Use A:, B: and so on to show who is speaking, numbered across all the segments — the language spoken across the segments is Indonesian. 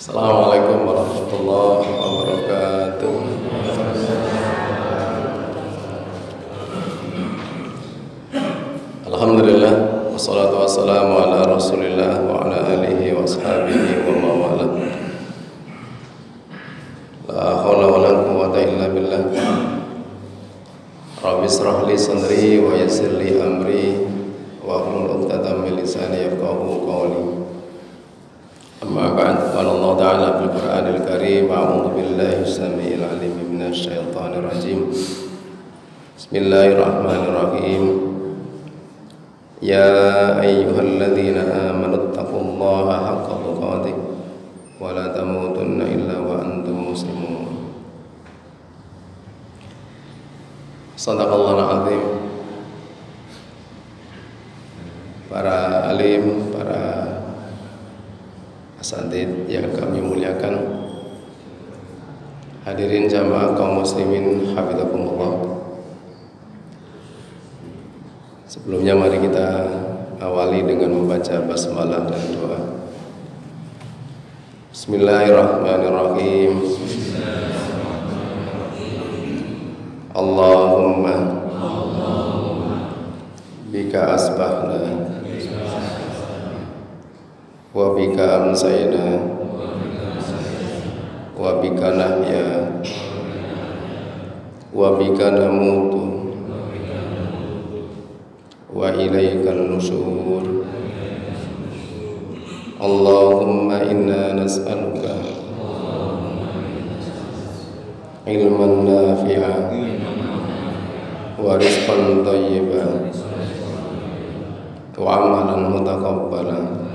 A: Assalamualaikum warahmatullahi wabarakatuh. Alhamdulillah, wassalatu wassalamu ala rasulillah wa ala alihi wa ashabihi wa mawala. La hawla wa la quwwata illa billah. Rabbi israh li sadri wa yassir li amri wa hlul 'uqdatam min lisani yafqahu qawli. Amma ba'd, qala Allah ta'ala fil Qur'anil Karim, a'udzu billahi as-sami'il 'alim minasy syaithanir rajim. Bismillahirrahmanirrahim. Ya ayyuhalladzina amanu taqullaha haqqa tuqatih wa la tamutunna illa wa antum muslimun. Shadaqallahul 'azim. Para alim, para asatidz yang kami muliakan, hadirin jamaah kaum muslimin hafizakumullah. Sebelumnya mari kita awali dengan membaca basmalah dan doa. Bismillahirrahmanirrahim. Allahumma bika asbahna wa bika amsayna wa bika nahya wa bika namutu wa ilaikan nusyur. Allahumma inna nas'aluka ilman nafi'a wa rizqan thayyiban wa amalan mutaqabbalan.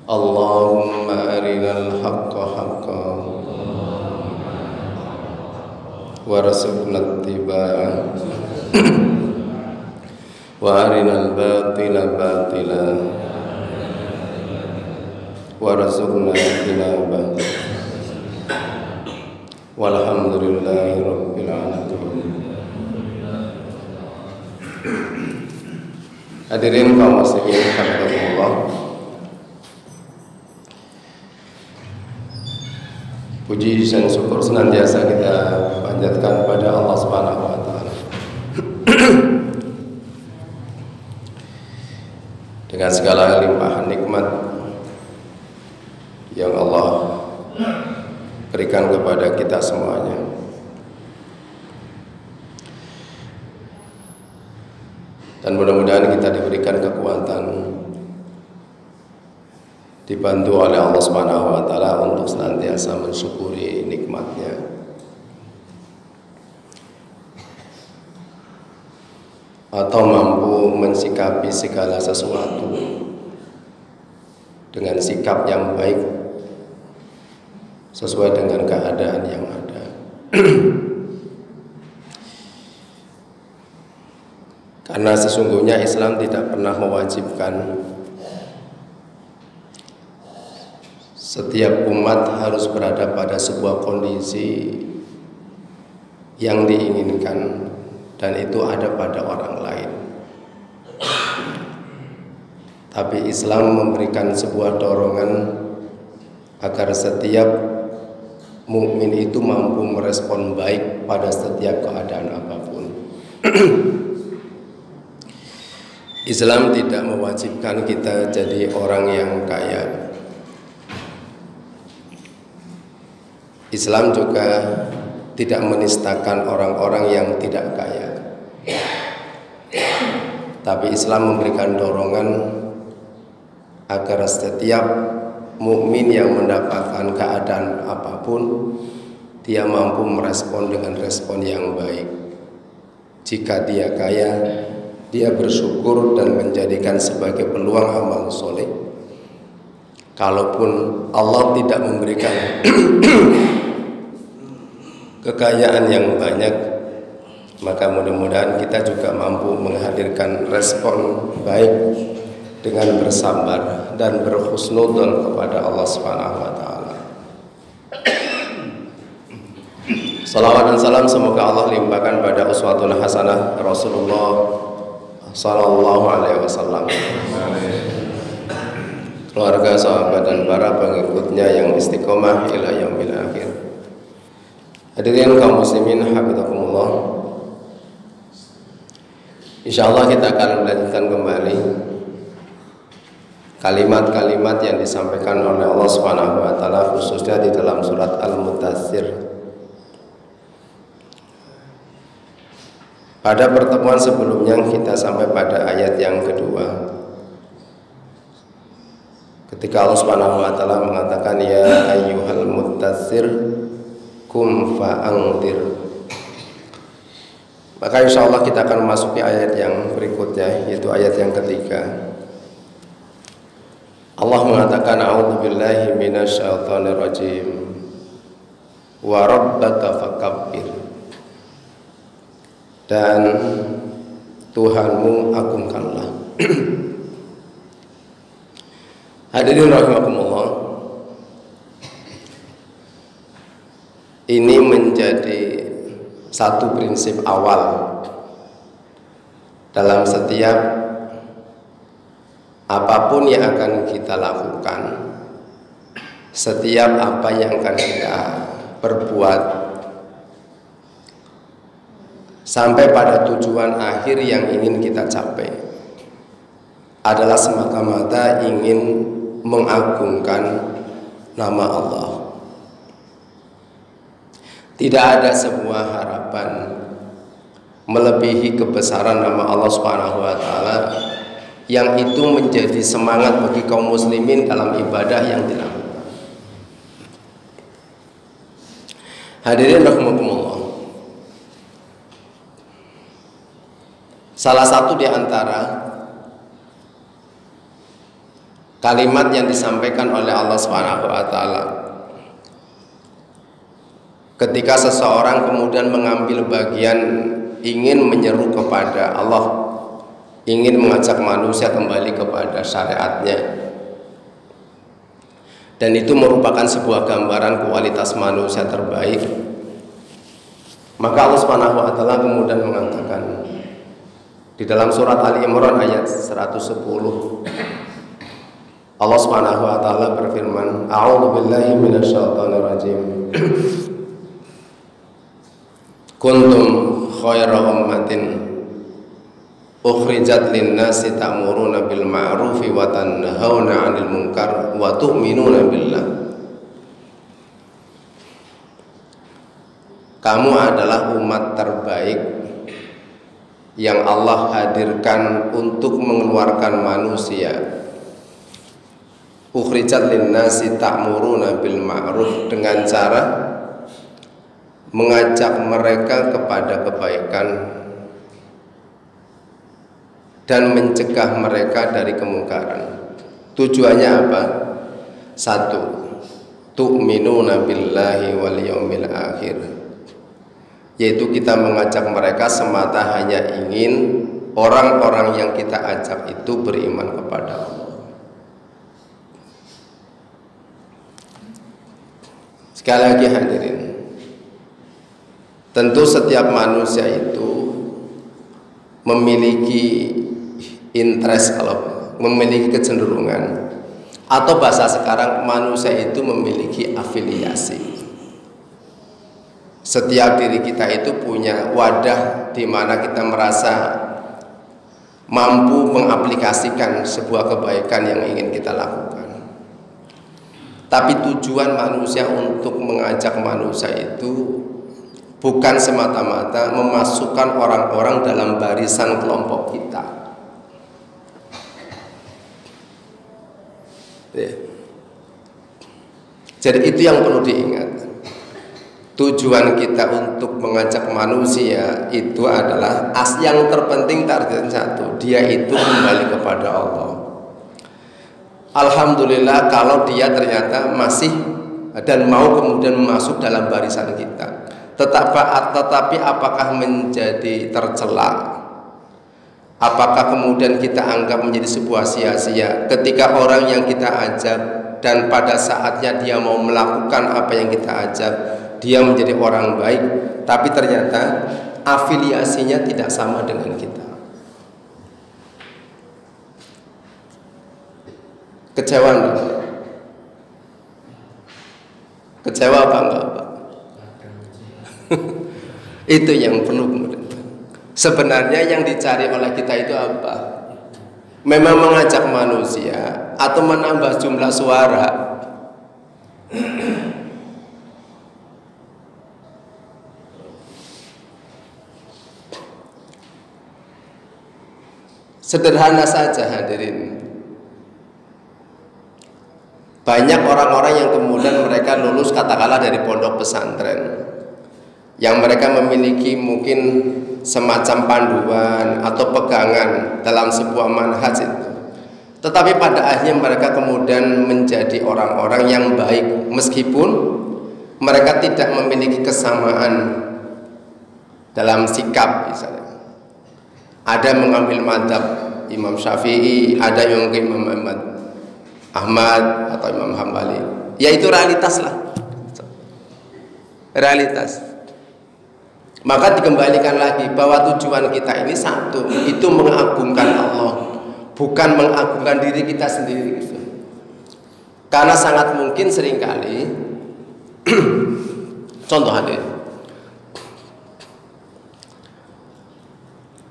A: Allahumma arinal haqqa haqqan warzuqna ittiba'ah wa arinal batila batila warzuqna ijtinabah. Walhamdulillahi rabbil alamin. Hadirin kaum muslimin rahimakumullah. Puji dan syukur senantiasa kita panjatkan pada Allah Subhanahu wa taala. Dengan segala limpahan nikmat yang Allah berikan kepada kita semuanya. Dan mudah-mudahan kita diberikan kekuatan, dibantu oleh Allah Subhanahu wa taala untuk senantiasa mensyukuri nikmatnya. Atau mampu mensikapi segala sesuatu dengan sikap yang baik sesuai dengan keadaan yang ada. Karena sesungguhnya Islam tidak pernah mewajibkan setiap umat harus berada pada sebuah kondisi yang diinginkan dan itu ada pada orang lain. Tapi Islam memberikan sebuah dorongan agar setiap mukmin itu mampu merespon baik pada setiap keadaan apapun. Islam tidak mewajibkan kita jadi orang yang kaya. Islam juga tidak menistakan orang-orang yang tidak kaya. Tapi Islam memberikan dorongan agar setiap mukmin yang mendapatkan keadaan apapun, dia mampu merespon dengan respon yang baik. Jika dia kaya, dia bersyukur dan menjadikan sebagai peluang amal soleh. Kalaupun Allah tidak memberikan kekayaan yang banyak, maka mudah-mudahan kita juga mampu menghadirkan respon baik dengan bersabar dan berhusnudzon kepada Allah Subhanahu wa taala. Salawat dan salam semoga Allah limpahkan pada uswatun hasanah Rasulullah sallallahu alaihi wasallam. keluarga, sahabat dan para pengikutnya yang istiqomah ila yaumil akhir. Hadirin kaum muslimin hafizakumullah. Insyaallah kita akan melanjutkan kembali kalimat-kalimat yang disampaikan oleh Allah Subhanahu wa taala khususnya di dalam surat Al-Mudaththir. Pada pertemuan sebelumnya kita sampai pada ayat yang kedua. Ketika Allah Subhanahu wa taala mengatakan ya ayyuhal mudaththir kum fa'anzir. Maka insyaallah kita akan memasuki ayat yang berikutnya, yaitu ayat yang ketiga. Allah mengatakan a'udzubillahi minasyaitonir rajim. Wa rabbaka fakabbir. Dan Tuhanmu agungkanlah. Hadirin rahimakumullah. Ini menjadi satu prinsip awal dalam setiap apapun yang akan kita lakukan, setiap apa yang akan kita perbuat, sampai pada tujuan akhir yang ingin kita capai adalah semata-mata ingin mengagungkan nama Allah. Tidak ada sebuah harapan melebihi kebesaran nama Allah Subhanahu wa taala yang itu menjadi semangat bagi kaum muslimin dalam ibadah yang dilakukan. Hadirin rahimakumullah. Salah satu di antara kalimat yang disampaikan oleh Allah Subhanahu wa taala ketika seseorang kemudian mengambil bagian ingin menyeru kepada Allah, ingin mengajak manusia kembali kepada syariatnya, dan itu merupakan sebuah gambaran kualitas manusia terbaik, maka Allah Subhanahu wa taala kemudian mengatakan di dalam surat Ali Imran ayat 110, Allah Subhanahu wa taala berfirman, a'udzubillahi minasyaitonir rajim. Kuntum khaira ummatin ukhrijat lin-nasi ta'muruna bil ma'rufi wa tanhauna 'anil munkar wa tu'minuna billah. Kamu adalah umat terbaik yang Allah hadirkan untuk mengeluarkan manusia. Ukhrijat lin-nasi ta'muruna bil ma'ruf, dengan cara mengajak mereka kepada kebaikan dan mencegah mereka dari kemungkaran. Tujuannya apa? Satu, tu'minuna billahi wal yaumil akhir, yaitu kita mengajak mereka semata hanya ingin orang-orang yang kita ajak itu beriman kepada Allah. Sekali lagi hadirin, tentu setiap manusia itu memiliki interest, kalau memiliki kecenderungan, atau bahasa sekarang manusia itu memiliki afiliasi. Setiap diri kita itu punya wadah di mana kita merasa mampu mengaplikasikan sebuah kebaikan yang ingin kita lakukan. Tapi tujuan manusia untuk mengajak manusia itu bukan semata-mata memasukkan orang-orang dalam barisan kelompok kita. Jadi itu yang perlu diingat. Tujuan kita untuk mengajak manusia itu adalah yang terpenting, target satu, dia itu kembali kepada Allah. Alhamdulillah kalau dia ternyata masih dan mau kemudian masuk dalam barisan kita. Tetapi apakah menjadi tercela? Apakah kemudian kita anggap menjadi sebuah sia-sia ketika orang yang kita ajak dan pada saatnya dia mau melakukan apa yang kita ajak, dia menjadi orang baik, tapi ternyata afiliasinya tidak sama dengan kita. Kecewa enggak? Kecewa apa enggak, Pak? Itu yang perlu kemudian. Sebenarnya yang dicari oleh kita itu apa? Memang mengajak manusia atau menambah jumlah suara? Sederhana saja hadirin. Banyak orang-orang yang kemudian mereka lulus katakanlah dari pondok pesantren, yang mereka memiliki mungkin semacam panduan atau pegangan dalam sebuah manhaj itu. Tetapi pada akhirnya mereka kemudian menjadi orang-orang yang baik meskipun mereka tidak memiliki kesamaan dalam sikap misalnya. Ada mengambil mazhab Imam Syafi'i, ada yang mungkin Imam Ahmad atau Imam Hambali. Ya itu realitas lah. Realitas. Maka dikembalikan lagi bahwa tujuan kita ini satu, itu mengagungkan Allah, bukan mengagungkan diri kita sendiri gitu. Karena sangat mungkin seringkali contoh hadir,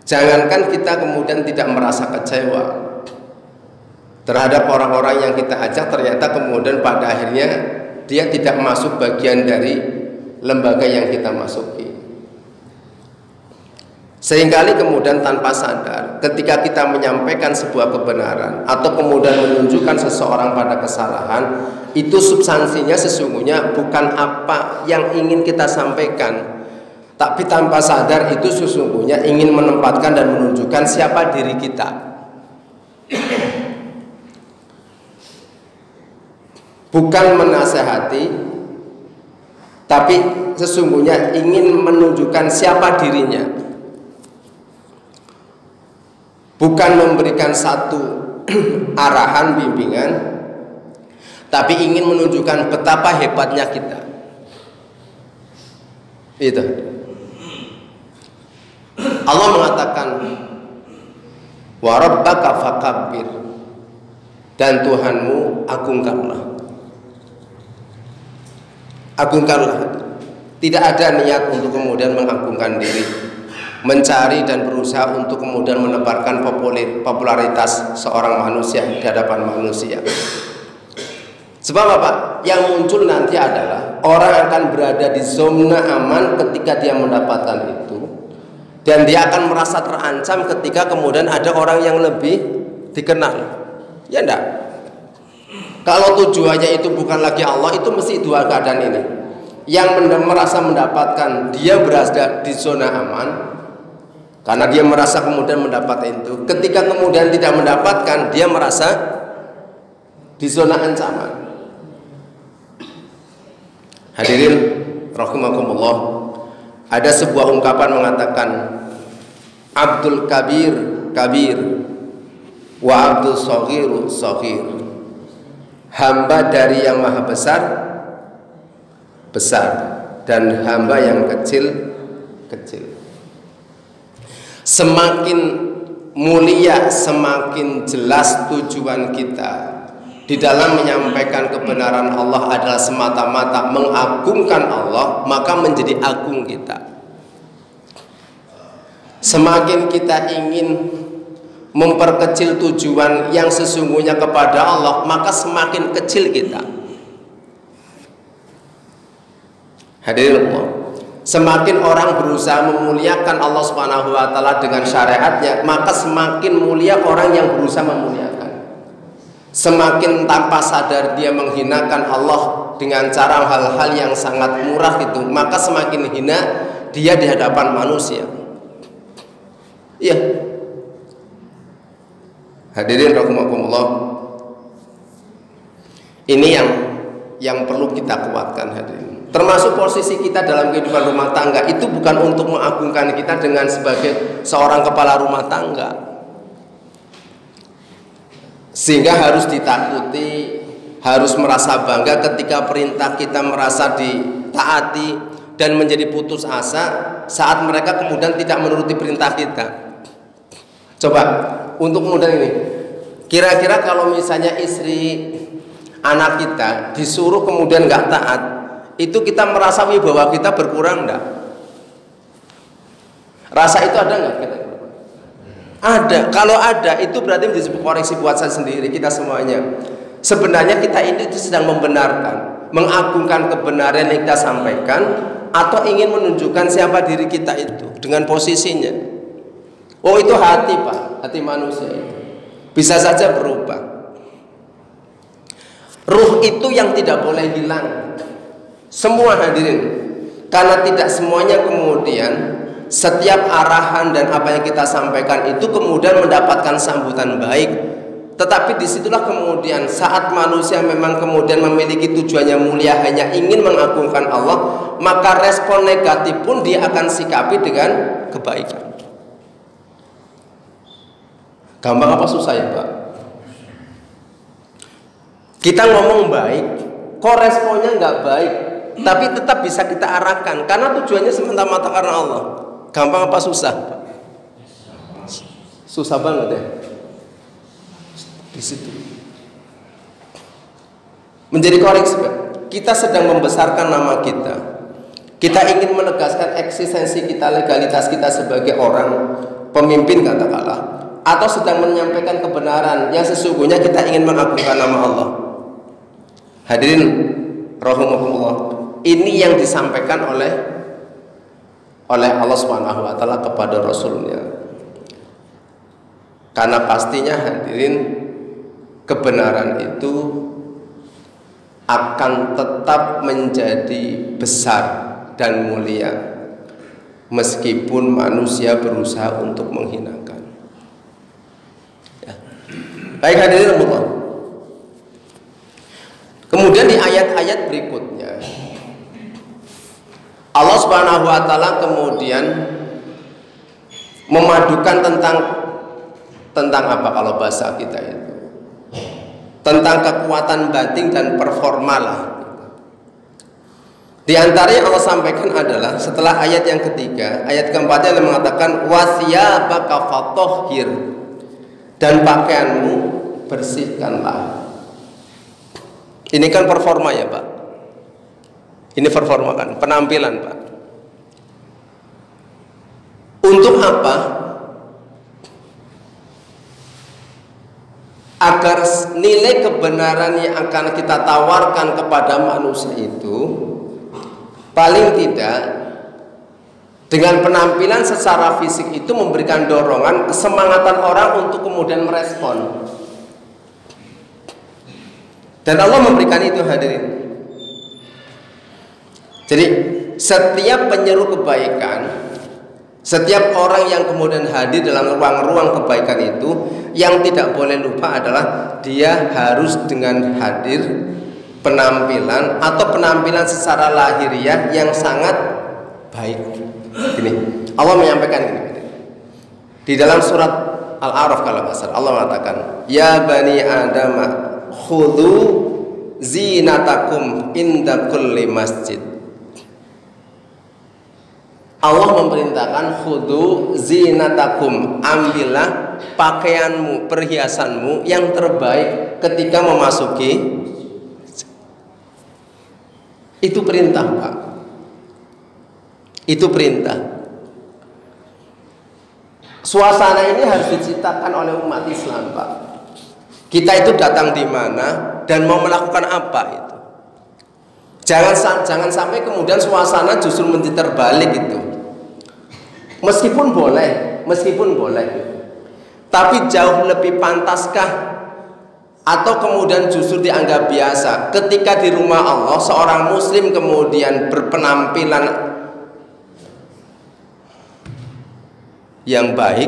A: jangankan kita kemudian tidak merasa kecewa terhadap orang-orang yang kita ajak, ternyata kemudian pada akhirnya dia tidak masuk bagian dari lembaga yang kita masuki. Seringkali kemudian tanpa sadar ketika kita menyampaikan sebuah kebenaran atau kemudian menunjukkan seseorang pada kesalahan, itu substansinya sesungguhnya bukan apa yang ingin kita sampaikan, tapi tanpa sadar itu sesungguhnya ingin menempatkan dan menunjukkan siapa diri kita. Bukan menasehati, tapi sesungguhnya ingin menunjukkan siapa dirinya. Bukan memberikan satu arahan bimbingan, tapi ingin menunjukkan betapa hebatnya kita. Itu. Allah mengatakan, wa rabbaka fakabbir, dan Tuhanmu agungkanlah. Agungkanlah. Tidak ada niat untuk kemudian mengagungkan diri, mencari dan berusaha untuk kemudian menebarkan popularitas seorang manusia di hadapan manusia. Sebab apa? Yang muncul nanti adalah orang akan berada di zona aman ketika dia mendapatkan itu, dan dia akan merasa terancam ketika kemudian ada orang yang lebih dikenal. Ya enggak? Kalau tujuannya itu bukan lagi Allah, itu mesti dua keadaan ini. Yang merasa mendapatkan, dia berada di zona aman karena dia merasa kemudian mendapatkan itu. Ketika kemudian tidak mendapatkan, dia merasa di zona ancaman. Hadirin rahimakumullah, ada sebuah ungkapan mengatakan, Abdul Kabir kabir wa Abdul Saghiru saghir. Hamba dari yang maha besar besar, dan hamba yang kecil kecil. Semakin mulia, semakin jelas tujuan kita di dalam menyampaikan kebenaran Allah adalah semata-mata mengagungkan Allah, maka menjadi agung kita. Semakin kita ingin memperkecil tujuan yang sesungguhnya kepada Allah, maka semakin kecil kita. Hadirin Allah, semakin orang berusaha memuliakan Allah Subhanahu wa taala dengan syariatnya, maka semakin mulia orang yang berusaha memuliakan. Semakin tanpa sadar dia menghinakan Allah dengan cara hal-hal yang sangat murah itu, maka semakin hina dia di hadapan manusia. Iya. Hadirin rahimakumullah, ini yang perlu kita kuatkan hadirin. Termasuk posisi kita dalam kehidupan rumah tangga itu bukan untuk mengagungkan kita dengan sebagai seorang kepala rumah tangga, sehingga harus ditakuti, harus merasa bangga ketika perintah kita merasa ditaati, dan menjadi putus asa saat mereka kemudian tidak menuruti perintah kita. Coba untuk kemudian ini Kira-kira kalau misalnya istri anak kita disuruh kemudian nggak taat, itu kita merasa wibawa kita berkurang enggak? Rasa itu ada nggak kita? Ada. Kalau ada, itu berarti menjadi koreksi buat saya sendiri, kita semuanya. Sebenarnya kita ini sedang membenarkan, mengagungkan kebenaran yang kita sampaikan, atau ingin menunjukkan siapa diri kita itu dengan posisinya. Oh, itu hati, Pak, hati manusia itu bisa saja berubah. Ruh itu yang tidak boleh hilang. Semua hadirin, karena tidak semuanya kemudian setiap arahan dan apa yang kita sampaikan itu kemudian mendapatkan sambutan baik. Tetapi disitulah kemudian saat manusia memang kemudian memiliki tujuannya mulia, hanya ingin mengagungkan Allah, maka respon negatif pun dia akan sikapi dengan kebaikan. Gampang apa susah ya, Pak? Kita ngomong baik, kok responnya nggak baik, tapi tetap bisa kita arahkan karena tujuannya semata-mata karena Allah. Gampang apa susah, Pak? Susah banget ya. Di situ menjadi koreksi, Pak. Kita sedang membesarkan nama kita. Kita ingin menegaskan eksistensi kita, legalitas kita sebagai orang pemimpin katakanlah, atau sedang menyampaikan kebenaran yang sesungguhnya kita ingin mengagungkan nama Allah. Hadirin rahimakumullah, ini yang disampaikan oleh Allah Subhanahu wa taala kepada Rasulnya. Karena pastinya hadirin, kebenaran itu akan tetap menjadi besar dan mulia meskipun manusia berusaha untuk menghinakan. Baik hadirin Allah. Kemudian di ayat-ayat berikutnya Allah Subhanahu wa taala kemudian memadukan tentang apa kalau bahasa kita itu? Tentang kekuatan batin dan performa lah. Di antara yang Allah sampaikan adalah setelah ayat yang ketiga, ayat keempatnya yang mengatakan wasiyabaka fatahhir, dan pakaianmu bersihkanlah. Ini kan performa ya, Pak. Ini performa kan, penampilan, Pak. Untuk apa? Agar nilai kebenaran yang akan kita tawarkan kepada manusia itu paling tidak dengan penampilan secara fisik itu memberikan dorongan, kesemangatan orang untuk kemudian merespon. Dan Allah memberikan itu hadirin. Jadi setiap penyeru kebaikan, setiap orang yang kemudian hadir dalam ruang-ruang kebaikan itu, yang tidak boleh lupa adalah dia harus dengan hadir penampilan atau penampilan secara lahiriah yang sangat baik. Ini Allah menyampaikan ini di dalam surat Al-A'raf kalau nggak salah. Allah mengatakan, ya bani Adam khudhu zinatakum inda kulli masjid. Allah memerintahkan khudhu zinatakum, ambillah pakaianmu, perhiasanmu yang terbaik ketika memasuki. Itu perintah, Pak. Itu perintah. Suasana ini harus diciptakan oleh umat Islam, Pak. Kita itu datang di mana dan mau melakukan apa itu. Jangan sampai kemudian suasana justru menjadi terbalik itu. Meskipun boleh, tapi jauh lebih pantaskah atau kemudian justru dianggap biasa ketika di rumah Allah seorang muslim kemudian berpenampilan yang baik,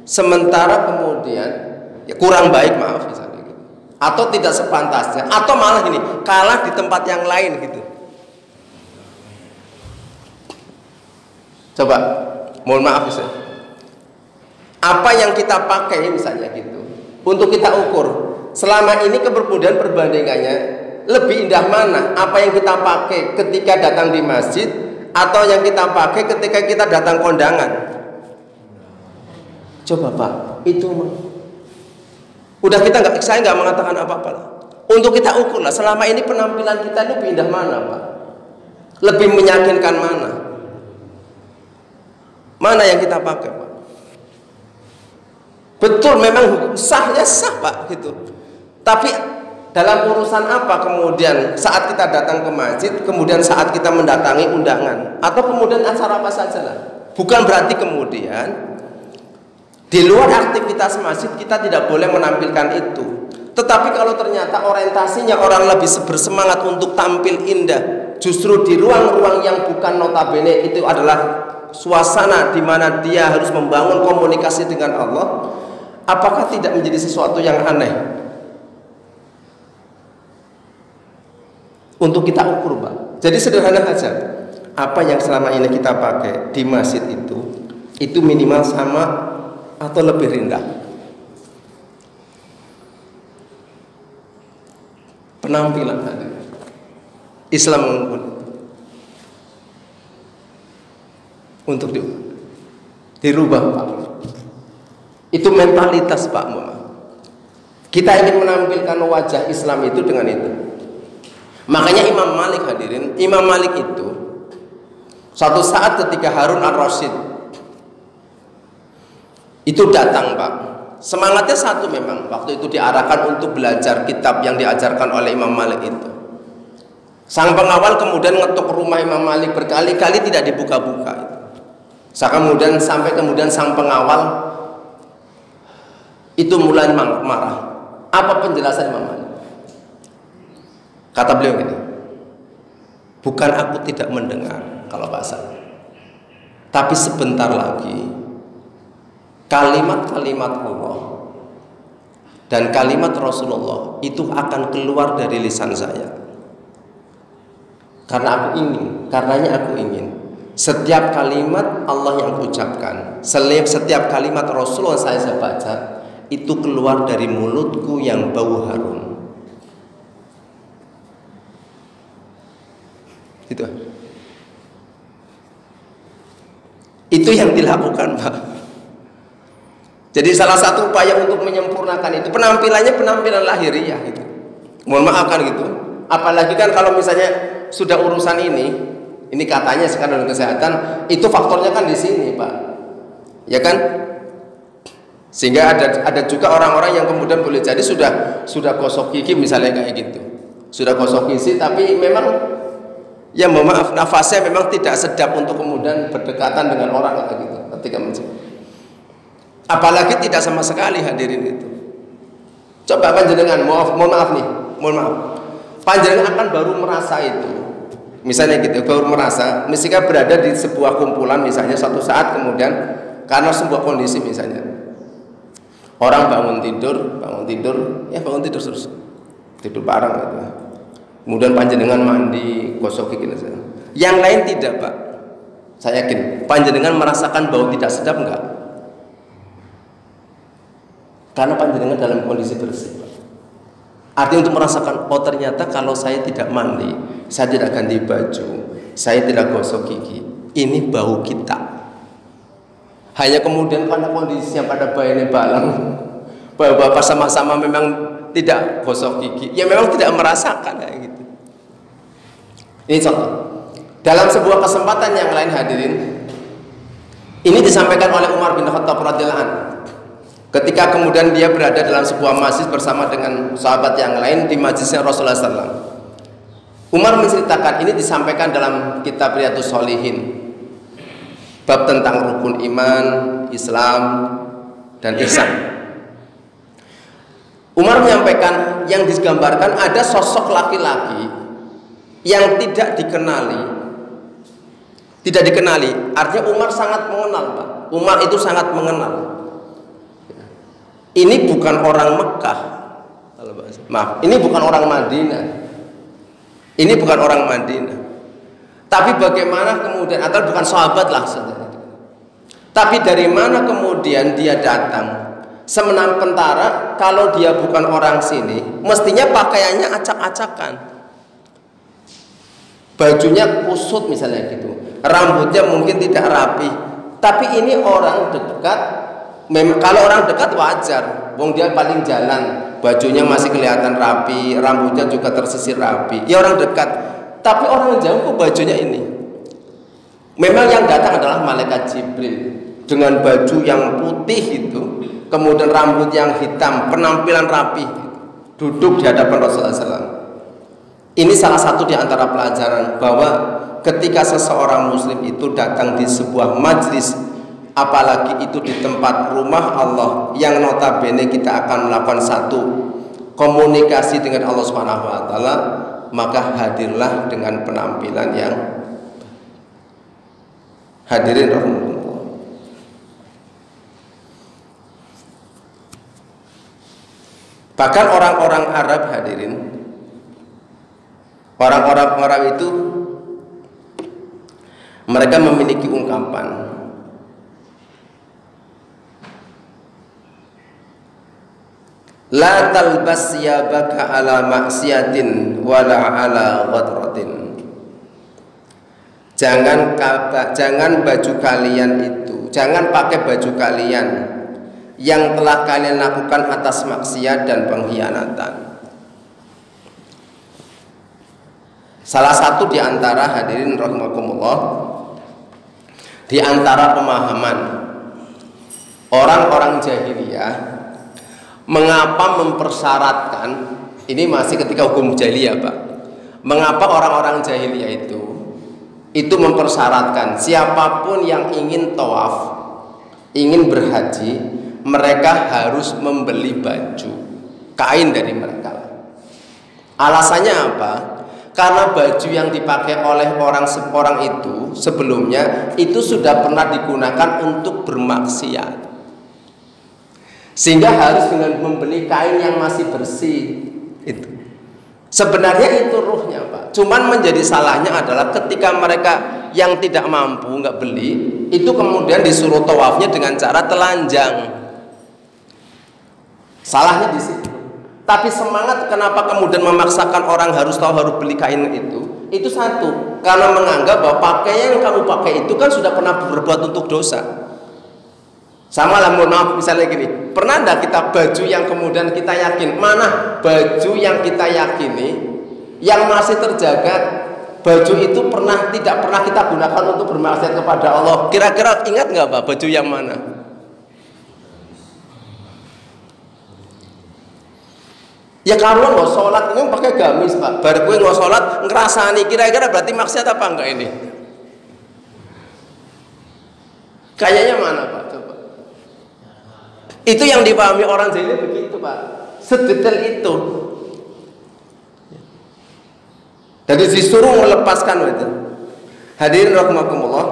A: sementara kemudian ya kurang baik, maaf misalnya gitu, atau tidak sepantasnya, atau malah gini, kalah di tempat yang lain gitu. Coba, mohon maaf misalnya, apa yang kita pakai misalnya gitu, untuk kita ukur selama ini kemudian perbandingannya lebih indah mana, apa yang kita pakai ketika datang di masjid atau yang kita pakai ketika kita datang kondangan. Coba, Pak, itu Udah saya nggak mengatakan apa-apa lah. Untuk kita ukur lah, selama ini penampilan kita lebih indah mana, Pak? Lebih meyakinkan mana? Mana yang kita pakai, Pak? Betul, memang sahnya sah, Pak, gitu. Tapi dalam urusan apa kemudian saat kita datang ke masjid, kemudian saat kita mendatangi undangan, atau kemudian acara apa saja lah. Bukan berarti kemudian di luar aktivitas masjid kita tidak boleh menampilkan itu. Tetapi kalau ternyata orientasinya orang lebih bersemangat untuk tampil indah, justru di ruang-ruang yang bukan notabene itu adalah suasana di mana dia harus membangun komunikasi dengan Allah, apakah tidak menjadi sesuatu yang aneh untuk kita ukur, Pak? Jadi sederhana saja, apa yang selama ini kita pakai di masjid itu minimal sama atau lebih rendah. Penampilan Islam untuk dirubah, Pak. Itu mentalitas, Pak. Kita ingin menampilkan wajah Islam itu dengan itu. Makanya Imam Malik, hadirin, Imam Malik itu suatu saat ketika Harun Ar-Rasyid itu datang, Pak. Semangatnya satu memang, waktu itu diarahkan untuk belajar kitab yang diajarkan oleh Imam Malik itu. Sang pengawal kemudian ngetuk rumah Imam Malik berkali-kali tidak dibuka-buka. Kemudian sampai kemudian sang pengawal itu mulai marah. Apa penjelasan Imam Malik? Kata beliau gini, bukan aku tidak mendengar kalau bahasa, tapi sebentar lagi kalimat-kalimat Allah dan kalimat Rasulullah itu akan keluar dari lisan saya. Karenanya aku ingin setiap kalimat Allah yang ucapkan, setiap kalimat Rasulullah saya baca itu keluar dari mulutku yang bau harum. Itu yang dilakukan, Pak. Jadi salah satu upaya untuk menyempurnakan itu penampilan lahiriah gitu. Mohon maaf kan gitu. Apalagi kan kalau misalnya sudah urusan ini katanya sekarang kesehatan, itu faktornya kan di sini, Pak. Ya kan? Sehingga ada juga orang-orang yang kemudian boleh jadi sudah gosok gigi misalnya kayak gitu. Sudah gosok gigi tapi memang ya mohon maaf, nafasnya memang tidak sedap untuk kemudian berdekatan dengan orang kayak gitu ketika mencari. Apalagi tidak sama sekali, hadirin itu. Coba panjenengan, mohon maaf, panjenengan akan baru merasa itu, misalnya gitu, baru merasa, misalnya berada di sebuah kumpulan, misalnya suatu saat kemudian karena sebuah kondisi misalnya, orang bangun tidur terus tidur bareng gitu. Kemudian panjenengan mandi, gosok gigi saja. Yang lain tidak, Pak. Saya yakin panjenengan merasakan bau tidak sedap enggak? Karena panjenengan dalam kondisi bersih, Pak. Artinya untuk merasakan, oh ternyata kalau saya tidak mandi, saya tidak ganti baju, saya tidak gosok gigi, ini bau kita. Hanya kemudian karena kondisinya pada bayarnya balang, bapak sama-sama memang tidak gosok gigi, ya memang tidak merasakan kayak gitu. Ini contoh. Dalam sebuah kesempatan yang lain, hadirin, ini disampaikan oleh Umar bin Khattab radhiyallahu anhu. Ketika kemudian dia berada dalam sebuah masjid bersama dengan sahabat yang lain di majlisnya Rasulullah SAW. Umar menceritakan, ini disampaikan dalam kitab Riyadhus Shalihin, bab tentang rukun iman, Islam, dan ihsan. Umar menyampaikan yang digambarkan ada sosok laki-laki yang tidak dikenali. Artinya Umar sangat mengenal, Pak. Umar itu sangat mengenal. Ini bukan orang Mekah, ini bukan orang Madinah. Ini bukan orang Madinah. Tapi bagaimana kemudian, atau bukan sahabat lah, tapi dari mana kemudian dia datang? Sementara kalau dia bukan orang sini, mestinya pakaiannya acak-acakan, bajunya kusut misalnya gitu, rambutnya mungkin tidak rapi. Tapi ini orang dekat. Memang kalau orang dekat wajar, Wong dia paling jalan, bajunya masih kelihatan rapi, rambutnya juga tersisir rapi. Ya orang dekat. Tapi orang jauh kok bajunya ini. Memang yang datang adalah malaikat Jibril dengan baju yang putih itu, kemudian rambut yang hitam, penampilan rapi, duduk di hadapan Rasulullah SAW. Ini salah satu di antara pelajaran bahwa ketika seseorang muslim itu datang di sebuah majlis, apalagi itu di tempat rumah Allah yang notabene kita akan melakukan satu komunikasi dengan Allah Subhanahu wa taala, maka hadirlah dengan penampilan yang hadirin rahimahullah. Bahkan orang-orang Arab hadirin, orang-orang Arab itu mereka memiliki ungkapan la talbas siyabaka ala maksiatin wala ala ghadratin. Jangan baju kalian itu, jangan pakai baju kalian yang telah kalian lakukan atas maksiat dan pengkhianatan. Salah satu di antara hadirin rahimakumullah, di antara pemahaman orang-orang jahiliyah, mengapa mempersyaratkan, ini masih ketika hukum jahiliyah Pak, mengapa orang-orang jahiliyah itu mempersyaratkan siapapun yang ingin tawaf, ingin berhaji, mereka harus membeli baju kain dari mereka. Alasannya apa? Karena baju yang dipakai oleh orang itu sebelumnya itu sudah pernah digunakan untuk bermaksiat, sehingga harus dengan membeli kain yang masih bersih. Itu sebenarnya itu ruhnya Pak. Cuman menjadi salahnya adalah ketika mereka yang tidak mampu nggak beli, itu kemudian disuruh tawafnya dengan cara telanjang. Salahnya di situ. Tapi semangat kenapa kemudian memaksakan orang harus tahu, harus beli kain itu satu, karena menganggap bahwa pakaian yang kamu pakai itu kan sudah pernah berbuat untuk dosa. Sama lah, mohon maaf, misalnya gini, pernah enggak kita baju yang kemudian kita yakin, mana baju yang kita yakini yang masih terjaga, baju itu tidak pernah kita gunakan untuk bermaksiat kepada Allah. Kira-kira ingat nggak Pak baju yang mana? Ya kalau nggak sholat ini pakai gamis Pak, baru gue nggak sholat ngerasani, kira-kira berarti maksiat apa enggak ini? Kayaknya mana Pak? Coba. Itu yang dipahami orang jahiliyah begitu Pak, sedetail itu. Jadi disuruh melepaskan itu. Hadirin rahimakumullah.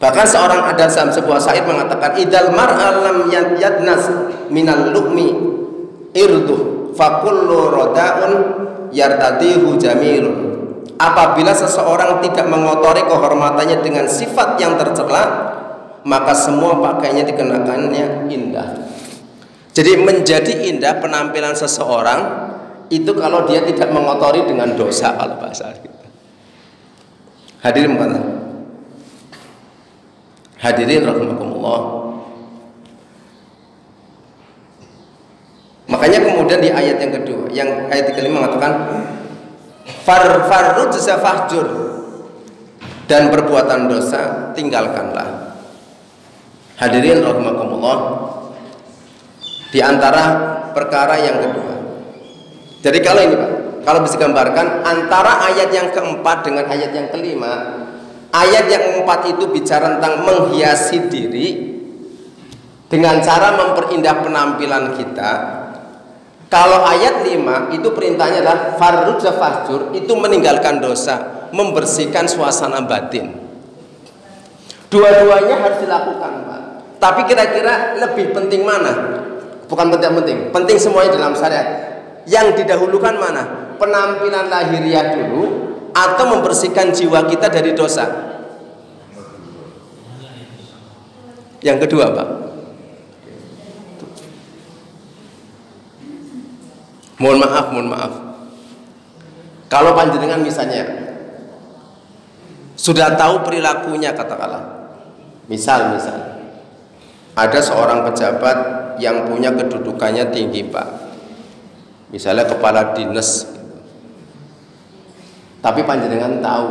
A: Bahkan seorang ada dalam sebuah syair mengatakan, idal mar'a lam yadnas minal lu'mi irduh fakullu rodaun yartadihu jamilun. Apabila seseorang tidak mengotori kehormatannya dengan sifat yang tercela, maka semua pakaiannya dikenakannya indah. Jadi menjadi indah penampilan seseorang itu kalau dia tidak mengotori dengan dosa, kalau bahasa kita. Hadirin mana? Hadirin rahimakumullah. Makanya kemudian di ayat yang kedua, yang ayat kelima mengatakan farrujza fahjur, dan perbuatan dosa tinggalkanlah. Hadirin rahimakumullah, di antara perkara yang kedua. Jadi kalau ini Pak, kalau bisa gambarkan antara ayat yang keempat dengan ayat yang kelima, ayat yang keempat itu bicara tentang menghiasi diri dengan cara memperindah penampilan kita. Kalau ayat 5 itu perintahnya adalah farrujza fahjur, itu meninggalkan dosa, membersihkan suasana batin. Dua-duanya harus dilakukan Pak. Tapi kira-kira lebih penting mana? Bukan penting, penting semuanya dalam syariat. Yang didahulukan mana? Penampilan lahiriah dulu atau membersihkan jiwa kita dari dosa? Yang kedua Pak. Mohon maaf. Kalau panjenengan misalnya sudah tahu perilakunya, katakanlah, misal ada seorang pejabat yang punya kedudukannya tinggi Pak, misalnya kepala dinas gitu. Tapi panjenengan tahu,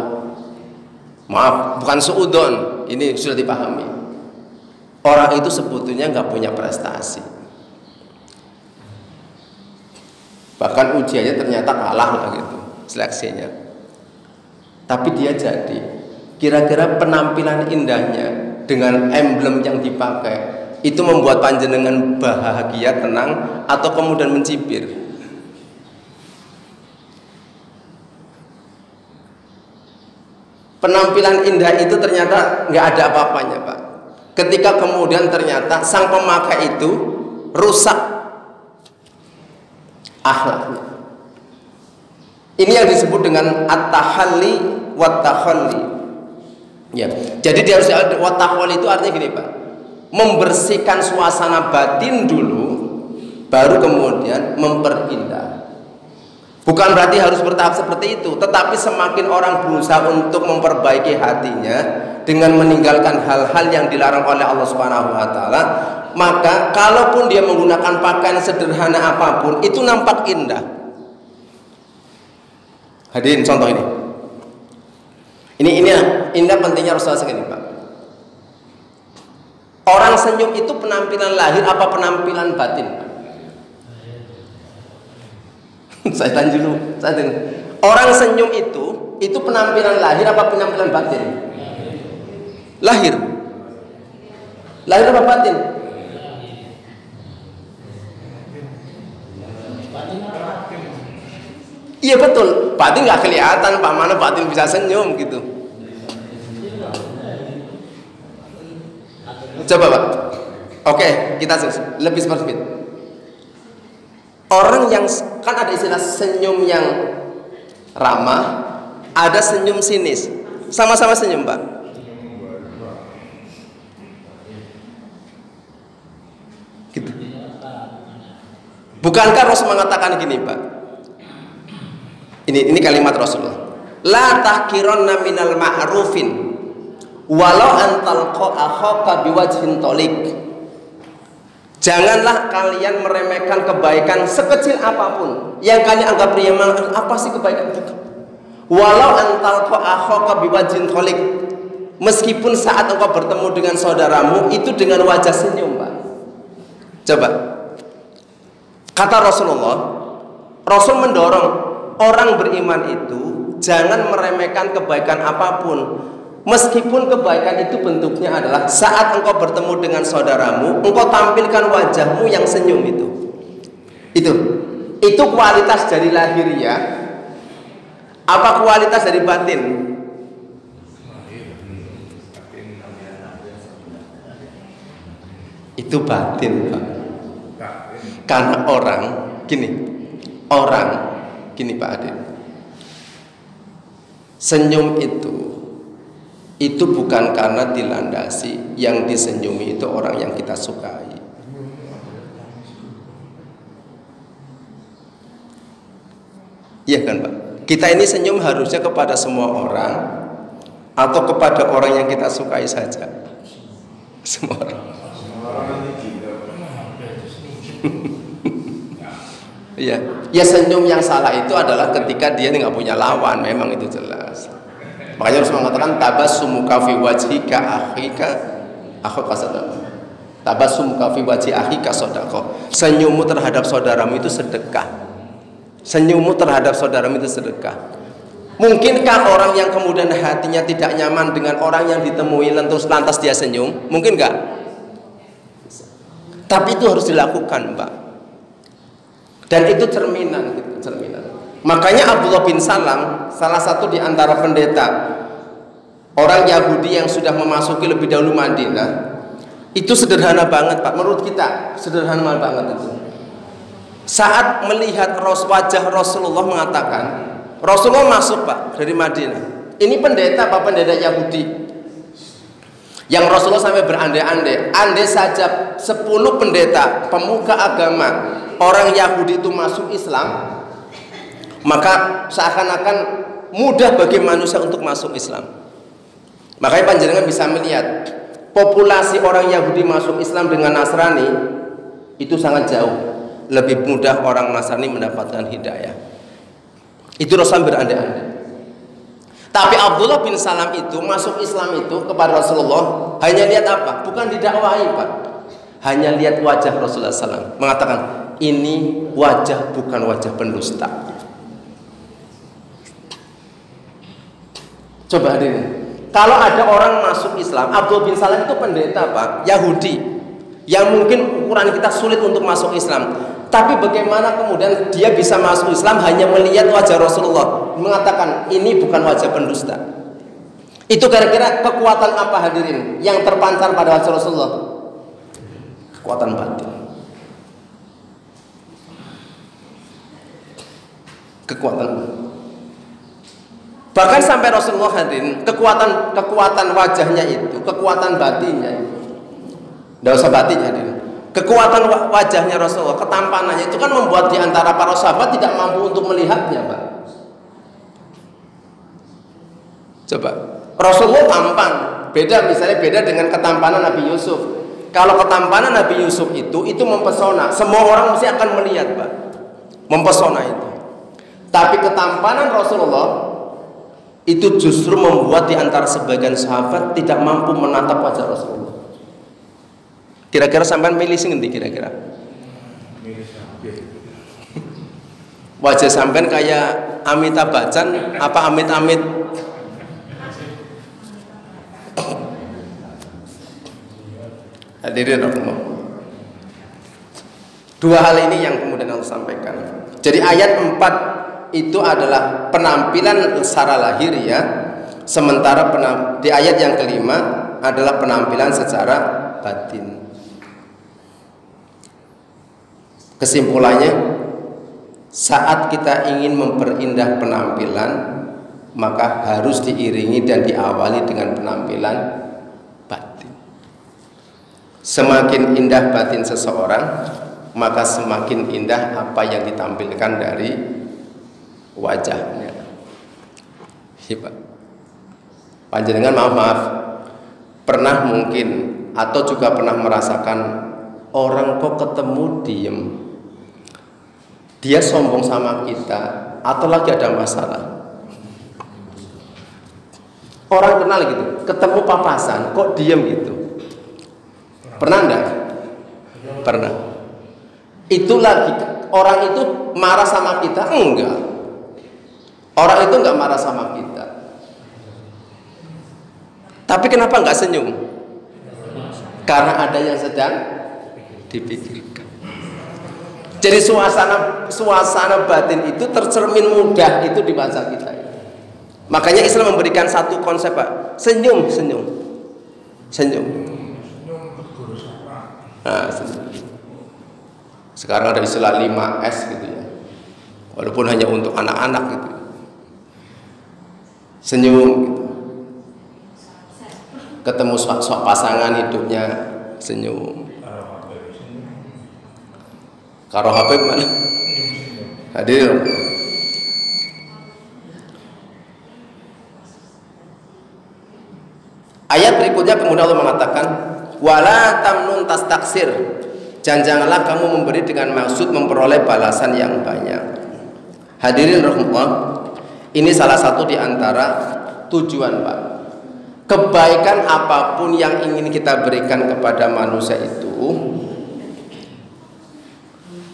A: maaf bukan suudon, ini sudah dipahami, orang itu sebetulnya nggak punya prestasi, bahkan ujiannya ternyata kalah lah gitu seleksinya, tapi dia jadi. Kira-kira penampilan indahnya dengan emblem yang dipakai itu membuat panjenengan bahagia, tenang, atau kemudian mencibir? Penampilan indah itu ternyata nggak ada apa-apanya Pak, ketika kemudian ternyata sang pemakai itu rusak akhlaknya. Ini yang disebut dengan at-tahalli wat-takhalli. Ya, jadi dia harus wat-takhalli itu artinya gini Pak, membersihkan suasana batin dulu, baru kemudian memperindah. Bukan berarti harus bertahap seperti itu, tetapi semakin orang berusaha untuk memperbaiki hatinya dengan meninggalkan hal-hal yang dilarang oleh Allah Subhanahu wa taala, maka kalaupun dia menggunakan pakaian sederhana apapun itu nampak indah. Hadirin, contoh ini. Ini indah pentingnya Rasulullah segini Pak. Orang senyum itu penampilan lahir apa penampilan batin Pak? Saya tanya dulu. Orang senyum itu penampilan lahir apa penampilan batin? Lahir. Lahir apa batin? Iya betul, batin nggak kelihatan Pak, mana batin bisa senyum gitu. Coba Pak. Oke, kita lebih spesifik. Orang yang kan ada istilah senyum yang ramah, ada senyum sinis. Sama-sama senyum Pak. Gitu. Bukankah Rasul mengatakan gini Pak? Ini kalimat Rasulullah. La tahkiranna minal ma'rufin walau antalqa akhaka biwajhin toliq. Janganlah kalian meremehkan kebaikan sekecil apapun yang kalian anggap ringan. Apa sih kebaikan itu? Walau antalqa akhaka biwajhin toliq. Meskipun saat engkau bertemu dengan saudaramu itu dengan wajah senyum Pak. Coba. Kata Rasulullah, Rasul mendorong orang beriman itu jangan meremehkan kebaikan apapun, meskipun kebaikan itu bentuknya adalah saat engkau bertemu dengan saudaramu, engkau tampilkan wajahmu yang senyum itu. Itu kualitas dari lahiriah. Apa kualitas dari batin? Itu batin Pak. Karena orang gini Pak Adin, senyum itu bukan karena dilandasi, yang disenyumi itu orang yang kita sukai. Iya kan Pak? Kita ini senyum harusnya kepada semua orang atau kepada orang yang kita sukai saja? Semua orang. Iya, ya senyum yang salah itu adalah ketika dia nggak punya lawan, memang itu jelas. Makanya harus mengatakan tabassumuka fi wajhika akhika sadaqah. Tabassumuka fi wajhi akhika sadaqah. Senyummu terhadap saudaramu itu sedekah. Senyummu terhadap saudaramu itu sedekah. Mungkinkah orang yang kemudian hatinya tidak nyaman dengan orang yang ditemui lantas dia senyum? Mungkin nggak? Tapi itu harus dilakukan Pak. Dan itu cerminan gitu, cerminan. Makanya Abdullah bin Salam, salah satu di antara pendeta orang Yahudi yang sudah memasuki lebih dahulu Madinah, itu sederhana banget Pak. Menurut kita sederhana banget itu. Saat melihat wajah Rasulullah mengatakan, Rasulullah masuk Pak dari Madinah. Ini pendeta Pak, pendeta Yahudi. Yang Rasulullah sampai berandai-andai, andai saja 10 pendeta pemuka agama orang Yahudi itu masuk Islam, maka seakan-akan mudah bagi manusia untuk masuk Islam. Makanya panjenengan bisa melihat populasi orang Yahudi masuk Islam dengan Nasrani itu sangat jauh lebih mudah orang Nasrani mendapatkan hidayah. Itu Rasul berandai-andai. Tapi Abdullah bin Salam itu masuk Islam itu kepada Rasulullah hanya lihat apa? Bukan didakwahi, Pak. Hanya lihat wajah Rasulullah SAW, mengatakan ini wajah bukan wajah pendusta. Coba hadirin, kalau ada orang masuk Islam, Abdullah bin Salam itu pendeta, Pak, Yahudi, yang mungkin ukuran kita sulit untuk masuk Islam. Tapi bagaimana kemudian dia bisa masuk Islam hanya melihat wajah Rasulullah, mengatakan ini bukan wajah pendusta. Itu kira-kira kekuatan apa hadirin yang terpancar pada wajah Rasulullah? Kekuatan batin. Kekuatan. Bahkan sampai Rasulullah hadirin, kekuatan wajahnya itu, kekuatan batinnya itu. Tidak usah batinnya hadirin. Kekuatan wajahnya Rasulullah, ketampanannya itu kan membuat diantara para sahabat tidak mampu untuk melihatnya, Pak. Coba, Rasulullah tampan, misalnya beda dengan ketampanan Nabi Yusuf. Kalau ketampanan Nabi Yusuf itu mempesona, semua orang mesti akan melihat, Pak. Mempesona itu. Tapi ketampanan Rasulullah itu justru membuat diantara sebagian sahabat tidak mampu menatap wajah Rasulullah. Kira-kira sampean milih sing endi kira-kira? Wajah sampean kayak Amitabh Bachchan apa Amit-Amit? Hadirin Allah. Dua hal ini yang kemudian Allah sampaikan. Jadi ayat 4 itu adalah penampilan secara lahir ya. Sementara di ayat yang kelima adalah penampilan secara batin. Kesimpulannya, saat kita ingin memperindah penampilan, maka harus diiringi dan diawali dengan penampilan batin. Semakin indah batin seseorang, maka semakin indah apa yang ditampilkan dari wajahnya. Hebat. Panjenengan maaf, pernah mungkin atau juga pernah merasakan orang kok ketemu diem, dia sombong sama kita atau lagi ada masalah. Orang kenal gitu, ketemu papasan kok diem gitu. Pernah enggak? Pernah. Itu lagi orang itu marah sama kita? Enggak. Orang itu enggak marah sama kita. Tapi kenapa enggak senyum? Karena ada yang sedang dipikirkan. Jadi suasana batin itu tercermin mudah itu di bahasa kita. Makanya Islam memberikan satu konsep, Pak. Senyum. Nah, sekarang ada istilah 5S gitu ya. Walaupun hanya untuk anak-anak gitu. Senyum gitu. Ketemu pasangan hidupnya senyum. Karo HP mana? Hadir. Ayat berikutnya kemudian Allah mengatakan, wala tamnun tastaksir. Janganlah kamu memberi dengan maksud memperoleh balasan yang banyak. Hadirin rahmatullah, ini salah satu di antara tujuan, Pak. Kebaikan apapun yang ingin kita berikan kepada manusia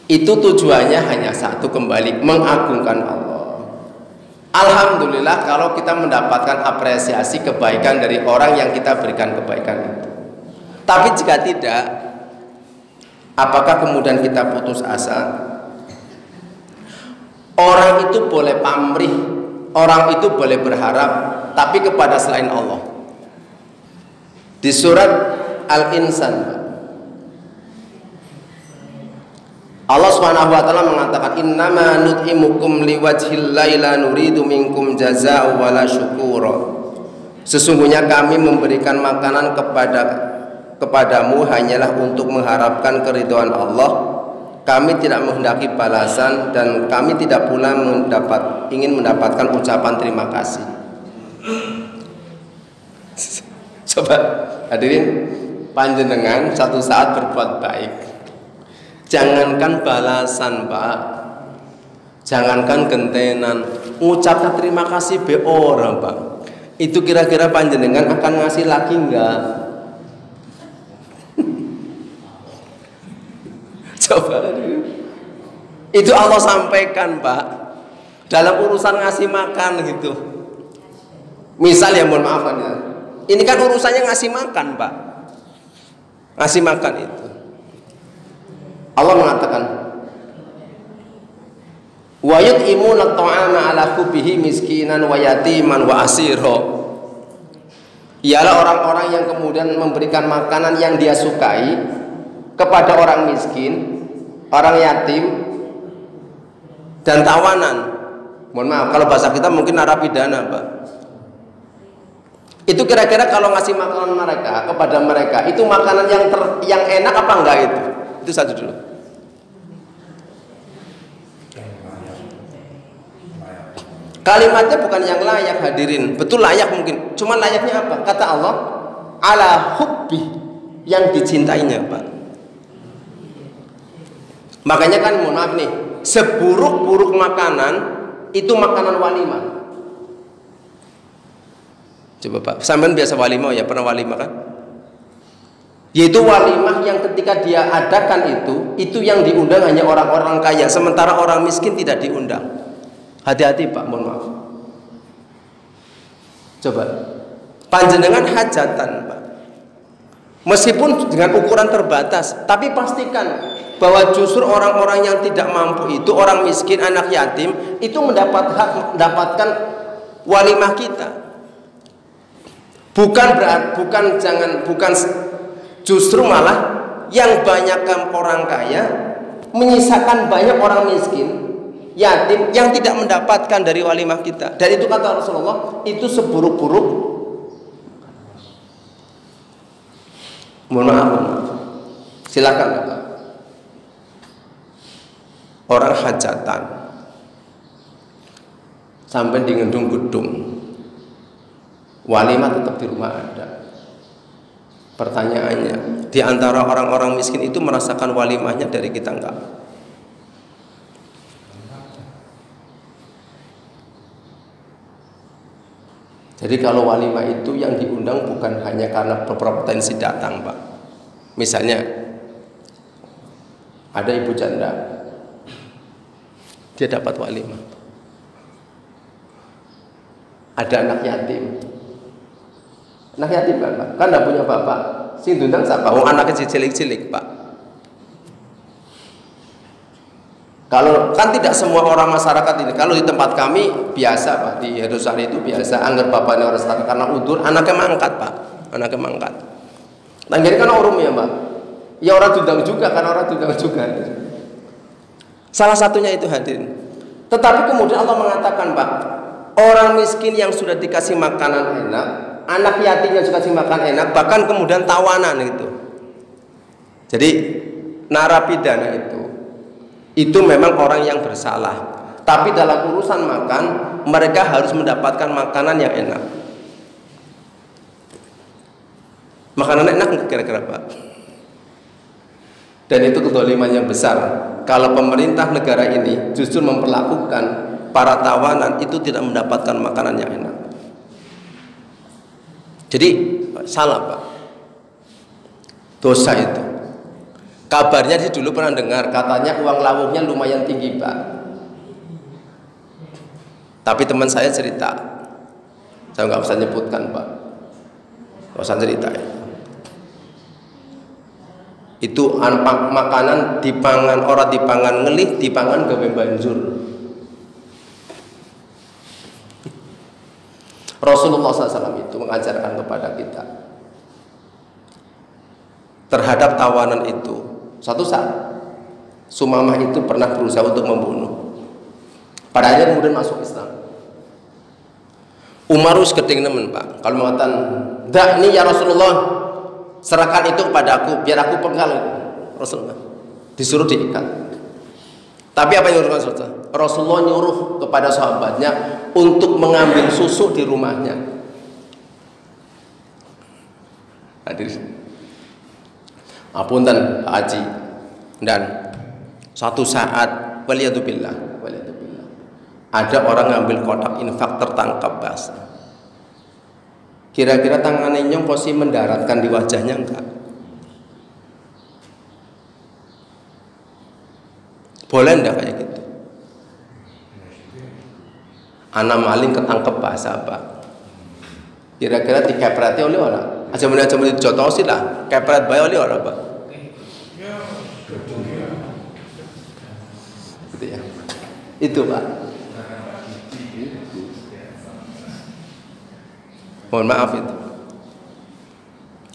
A: itu tujuannya hanya satu, kembali mengagungkan Allah. Alhamdulillah kalau kita mendapatkan apresiasi kebaikan dari orang yang kita berikan kebaikan itu. Tapi jika tidak, apakah kemudian kita putus asa? Orang itu boleh pamrih, orang itu boleh berharap, tapi kepada selain Allah. Di surat Al-Insan Allah Subhanahu wa taala mengatakan, innama nut'imukum liwajhillahi la nuridu minkum jazaa'an wala syukura. Sesungguhnya kami memberikan makanan kepadamu hanyalah untuk mengharapkan keridhaan Allah. Kami tidak menghendaki balasan dan kami tidak pula ingin mendapatkan ucapan terima kasih. Coba hadirin, panjenengan satu saat berbuat baik, Jangankan balasan, Pak. Jangankan gentenan, ngucapkan terima kasih be ora, Pak. Itu kira-kira panjenengan akan ngasih lagi enggak? Coba. Itu Allah sampaikan, Pak. Dalam urusan ngasih makan gitu. Misal ya, mohon maaf ya. Ini kan urusannya ngasih makan, Pak. Ngasih makan itu. Allah mengatakan, wa yut'imuna at'ama 'ala hubbihi miskinan wa yatiman wa asira. Ialah orang-orang yang kemudian memberikan makanan yang dia sukai kepada orang miskin, orang yatim, dan tawanan. Mohon maaf, kalau bahasa kita mungkin narapidana, Pak. Itu kira-kira kalau ngasih makanan mereka kepada mereka, itu makanan yang enak apa enggak itu? Itu satu dulu. Kalimatnya bukan yang layak, hadirin. Betul layak mungkin. Cuma layaknya apa? Kata Allah, ala hubbi, yang dicintainya, Pak. Makanya kan mohon maaf nih, seburuk-buruk makanan itu makanan walimah. Coba Pak, sampean biasa walimah ya, pernah walimah kan? Yaitu walimah yang ketika dia adakan itu yang diundang hanya orang-orang kaya, sementara orang miskin tidak diundang. Hati-hati Pak, mohon maaf. Coba, panjenengan hajatan Pak, meskipun dengan ukuran terbatas, tapi pastikan bahwa justru orang-orang yang tidak mampu itu, orang miskin, anak yatim, itu mendapatkan walimah kita. Bukan justru malah yang banyak orang kaya menyisakan banyak orang miskin, yatim yang tidak mendapatkan dari walimah kita. Dan itu kata Rasulullah, itu seburuk-buruk. Mohon maaf. Silakan Bapak. Orang hajatan sampai di gedung-gedung, walimah tetap di rumah ada. Pertanyaannya, di antara orang-orang miskin itu merasakan walimahnya dari kita enggak? Jadi kalau walimah itu yang diundang bukan hanya karena berpotensi datang, Pak. Misalnya ada ibu janda, dia dapat walimah. Ada anak yatim. Anak yatim kan, Pak? Kan tidak punya bapak. Sing diundang siapa? Wong anaknya cilik-cilik, Pak. Kalau kan tidak semua orang masyarakat ini. Kalau di tempat kami biasa, Pak, di Yerusalem itu biasa. Angger bapaknya orang setara karena udur, anaknya mangkat, Pak. Anaknya mangkat. Nah, jadi kan orang ya, Pak. Ya orang diundang juga, kan orang diundang juga. Salah satunya itu hadirin. Tetapi kemudian Allah mengatakan, Pak, orang miskin yang sudah dikasih makanan enak, anak yatim yang sudah dikasih makan enak, bahkan kemudian tawanan itu. Jadi narapidana itu memang orang yang bersalah. Tapi dalam urusan makan, mereka harus mendapatkan makanan yang enak. Makanan enak kira-kira, Pak? Dan itu kezaliman yang besar. Kalau pemerintah negara ini justru memperlakukan para tawanan itu tidak mendapatkan makanan yang enak. Jadi salah, Pak. Dosa itu. Kabarnya sih dulu pernah dengar, katanya uang lawuhnya lumayan tinggi, Pak. Tapi teman saya cerita, saya nggak usah nyebutkan, Pak. Nggak usah cerita ya. Itu makanan dipangan, orang dipangan ngelih, dipangan gawe banjur. Rasulullah SAW itu mengajarkan kepada kita terhadap tawanan itu. Suatu saat Sumamah itu pernah berusaha untuk membunuh. Pada akhirnya kemudian masuk Islam. Umar us keting nemen, Pak. Kalau mengatakan, "Dah ini ya Rasulullah, serahkan itu kepadaku biar aku penggal." Rasulullah disuruh diikat. Tapi apa yang dilakukan Rasulullah nyuruh kepada sahabatnya untuk mengambil susu di rumahnya. Hadirin, apunten Pak Haji dan Suatu saat waliyadzubillah, ada orang ngambil kotak infak tertangkap basah. Kira-kira tangannya nyong posisi mendaratkan di wajahnya enggak? Boleh enggak kayak gitu? Anak maling ketangkep basah, Pak. Kira-kira dikepreti oleh orang? Aja meneh dijotosi lah, kepret bae oleh orang, Pak. Gitu ya. Itu, Pak. Mohon maaf itu.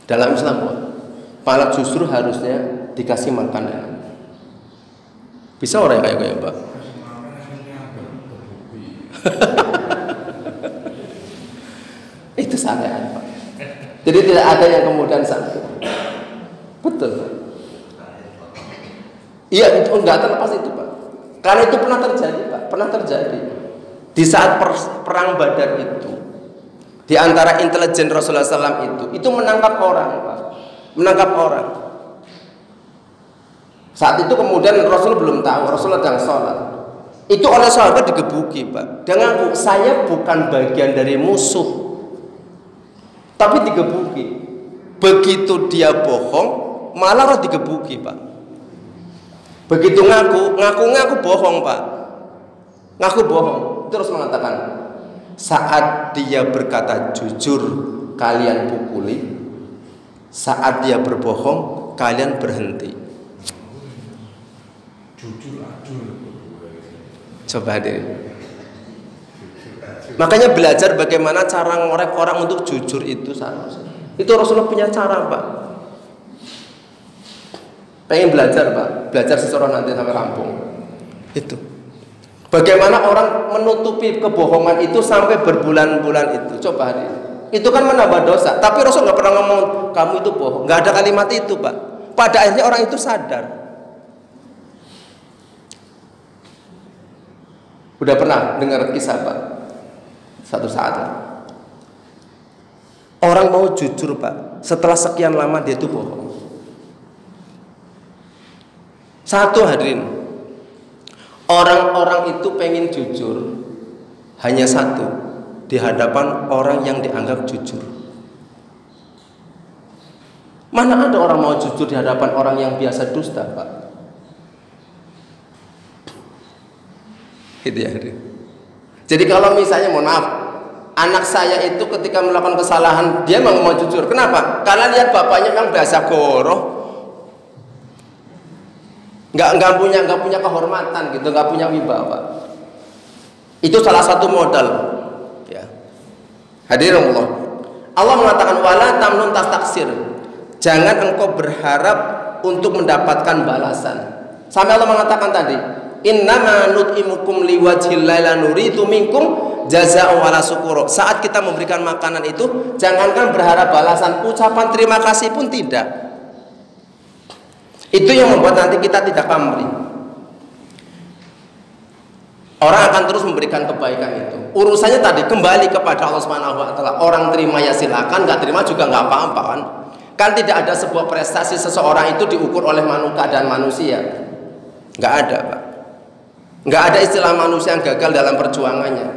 A: Dalam Islam, Pak, malah justru harusnya dikasih makanan. Bisa orang yang kayak Pak? Itu syariat, Pak. Jadi tidak ada yang kemudian satu. Betul, Pak. Iya, itu enggak terlepas itu, Pak. Karena itu pernah terjadi, Pak. Pernah terjadi. Di saat perang Badar itu, di antara intelijen Rasulullah SAW itu menangkap orang, Pak. Menangkap orang. Saat itu kemudian Rasul belum tahu, Rasul sedang sholat. Itu oleh sahabat digebuki, Pak. Dia ngaku, saya bukan bagian dari musuh. Tapi digebuki. Begitu dia bohong, malah digebuki, Pak. Begitu ngaku bohong, Pak. Ngaku bohong. Terus mengatakan, saat dia berkata jujur, kalian pukuli. Saat dia berbohong, kalian berhenti. Coba deh. Makanya belajar bagaimana cara ngorek orang untuk jujur itu seharusnya. Itu Rasulullah punya cara, Pak. Pengen belajar, Pak. Belajar seseorang nanti sampai rampung. Itu. Bagaimana orang menutupi kebohongan itu sampai berbulan-bulan itu. Coba deh. Itu kan menambah dosa. Tapi Rasul nggak pernah ngomong kamu itu bohong. Nggak ada kalimat itu, Pak. Pada akhirnya orang itu sadar. Udah pernah dengar kisah, Pak? Satu saat orang mau jujur, Pak. Setelah sekian lama dia itu bohong. Satu hadirin, orang-orang itu pengen jujur hanya satu, di hadapan orang yang dianggap jujur. Mana ada orang mau jujur di hadapan orang yang biasa dusta, Pak? Itu ya. Jadi kalau misalnya, mohon maaf, anak saya itu ketika melakukan kesalahan dia mau jujur. Kenapa? Karena lihat bapaknya yang biasa goroh, nggak punya kehormatan gitu, nggak punya wibawa. Itu salah satu modal. Ya. Hadirin Allah mengatakan wala tamnun tastaksir. Jangan engkau berharap untuk mendapatkan balasan. Sampai Allah mengatakan tadi, innama nut'imukum liwajhillahi la nuridu minkum jazaa'an wala syukura. Saat kita memberikan makanan itu, jangankan berharap balasan, ucapan terima kasih pun tidak. Itu yang membuat nanti kita tidak pamrih. Orang akan terus memberikan kebaikan itu. Urusannya tadi kembali kepada Allah Subhanahu wa taala. Orang terima ya silakan, nggak terima juga nggak apa-apa kan. Kan tidak ada sebuah prestasi seseorang itu diukur oleh keadaan manusia. Nggak ada, Pak. Nggak ada istilah manusia yang gagal dalam perjuangannya.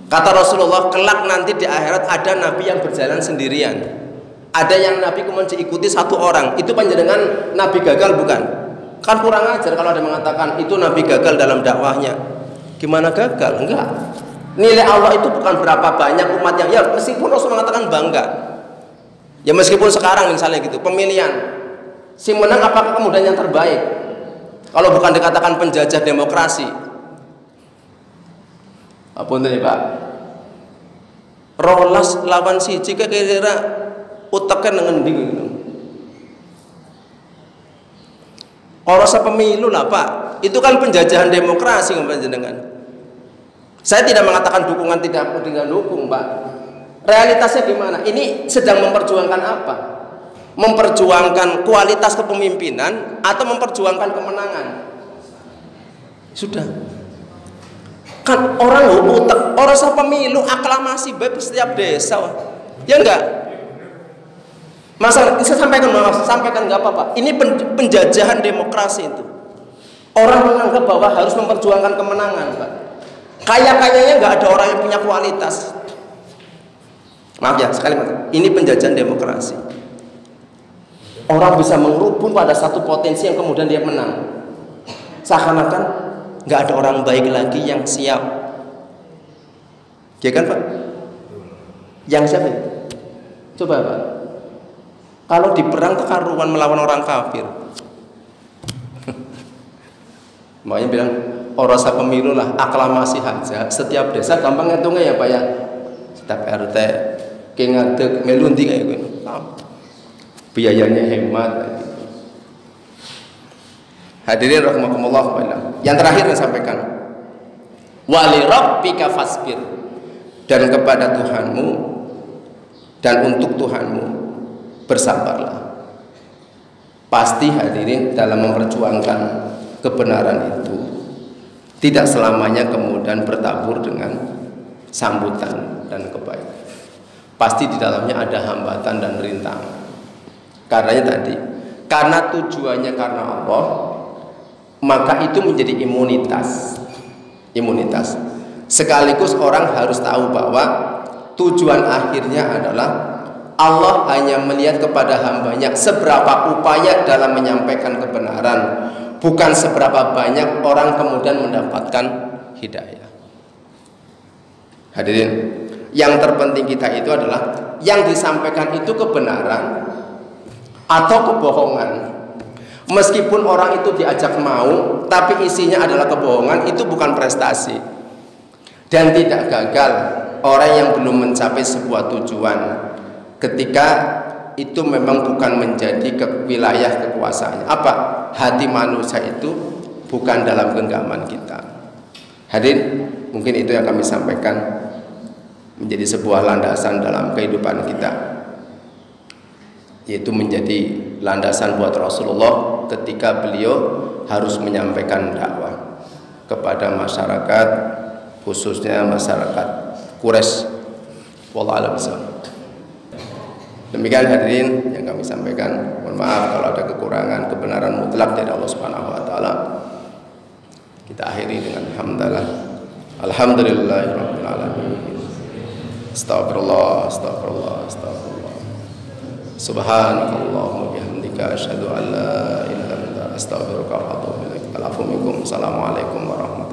A: Kata Rasulullah, kelak nanti di akhirat ada nabi yang berjalan sendirian. Ada yang nabi kemudian diikuti satu orang. Itu panjenengan nabi gagal bukan? Kan kurang ajar kalau ada yang mengatakan itu nabi gagal dalam dakwahnya. Gimana gagal? Enggak. Nilai Allah itu bukan berapa banyak umat yang, ya meskipun Rasul mengatakan bangga. Ya meskipun sekarang misalnya gitu, pemilihan si menang apakah kemudian yang terbaik? Kalau bukan dikatakan penjajah demokrasi. Apa nih, Pak? Rolas lawan siji kira-kira uteknya ngendi gitu. Orasa pemilu lah, Pak. Itu kan penjajahan demokrasi panjenengan. Saya tidak mengatakan dukungan tidak dengan dukung, Pak. Realitasnya gimana? Ini sedang memperjuangkan apa? Memperjuangkan kualitas kepemimpinan atau memperjuangkan kemenangan? Sudah. Kan orang utek, orang pemilu aklamasi baik setiap desa. Ya enggak? Masalah saya sampaikan enggak apa-apa. Ini penjajahan demokrasi itu.
B: Orang menganggap bahwa harus memperjuangkan kemenangan, Pak. Kaya-kayanya nggak ada orang yang punya kualitas. Maaf ya, sekali ini penjajahan demokrasi. Orang bisa mengerubung pada satu potensi yang kemudian dia menang. Seakan-akan nggak ada orang baik lagi yang siap. Ya kan, Pak? Yang siapa? Coba, Pak. Kalau di perang itu karuan melawan orang kafir. Makanya bilang orasa pemilu lah, aklamasi aja. Setiap desa gampang ngitungnya ya, Pak ya. Setiap RT kayak ngadeg melundi kayak gitu. Biayanya hemat gitu. Hadirin rahimakumullah. Yang terakhir saya sampaikan, wali rabbika fasbir, dan kepada Tuhanmu dan untuk Tuhanmu bersabarlah. Pasti hadirin dalam memperjuangkan kebenaran itu tidak selamanya kemudian bertabur dengan sambutan dan kebaikan. Pasti di dalamnya ada hambatan dan rintangan. Karenanya tadi, karena tujuannya karena Allah, maka itu menjadi imunitas. Sekaligus orang harus tahu bahwa tujuan akhirnya adalah Allah hanya melihat kepada hambanya seberapa upaya dalam menyampaikan kebenaran, bukan seberapa banyak orang kemudian mendapatkan hidayah. Hadirin, yang terpenting kita itu adalah yang disampaikan itu kebenaran atau kebohongan. Meskipun orang itu diajak mau, tapi isinya adalah kebohongan, itu bukan prestasi. Dan tidak gagal orang yang belum mencapai sebuah tujuan ketika itu memang bukan menjadi wilayah kekuasaannya. Apa? Hati manusia itu bukan dalam genggaman kita. Hadirin, mungkin itu yang kami sampaikan menjadi sebuah landasan dalam kehidupan kita, yaitu menjadi landasan buat Rasulullah ketika beliau harus menyampaikan dakwah kepada masyarakat, khususnya masyarakat Quraisy. Wallahu a'lam bishawab. Demikian hadirin yang kami sampaikan. Mohon maaf kalau ada kekurangan. Kebenaran mutlak dari Allah Subhanahu wa taala. Kita akhiri dengan hamdalah. Alhamdulillahirabbil alamin. Astagfirullah, astagfirullah, astagfirullah. Subhanakallahumma bihamdika asyhadu an la ilaha illa anta astaghfiruka wa atubu ilaik. Assalamualaikum warahmatullahi wabarakatuh.